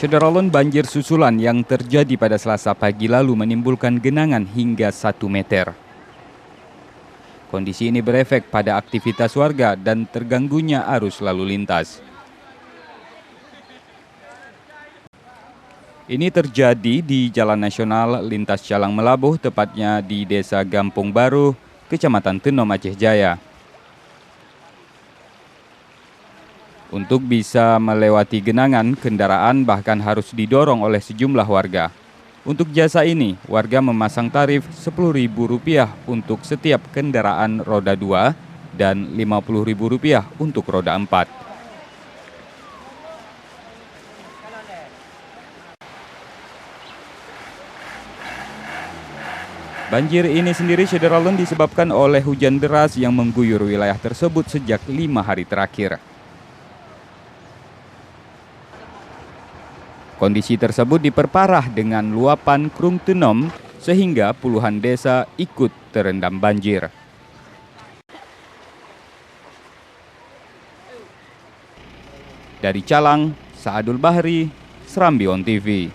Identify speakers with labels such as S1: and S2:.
S1: Syederalun banjir susulan yang terjadi pada Selasa pagi lalu menimbulkan genangan hingga 1 meter. Kondisi ini berefek pada aktivitas warga dan terganggunya arus lalu lintas. Ini terjadi di Jalan Nasional Lintas Calang Melabuh, tepatnya di Desa Gampung Baru, Kecamatan Tenom, Aceh Jaya. Untuk bisa melewati genangan, kendaraan bahkan harus didorong oleh sejumlah warga. Untuk jasa ini, warga memasang tarif Rp10.000 untuk setiap kendaraan roda 2 dan Rp50.000 untuk roda 4. Banjir ini sendiri Syederalun disebabkan oleh hujan deras yang mengguyur wilayah tersebut sejak 5 hari terakhir. Kondisi tersebut diperparah dengan luapan Krung Tenom sehingga puluhan desa ikut terendam banjir. Dari Calang, Saadul Bahri, Serambi On TV.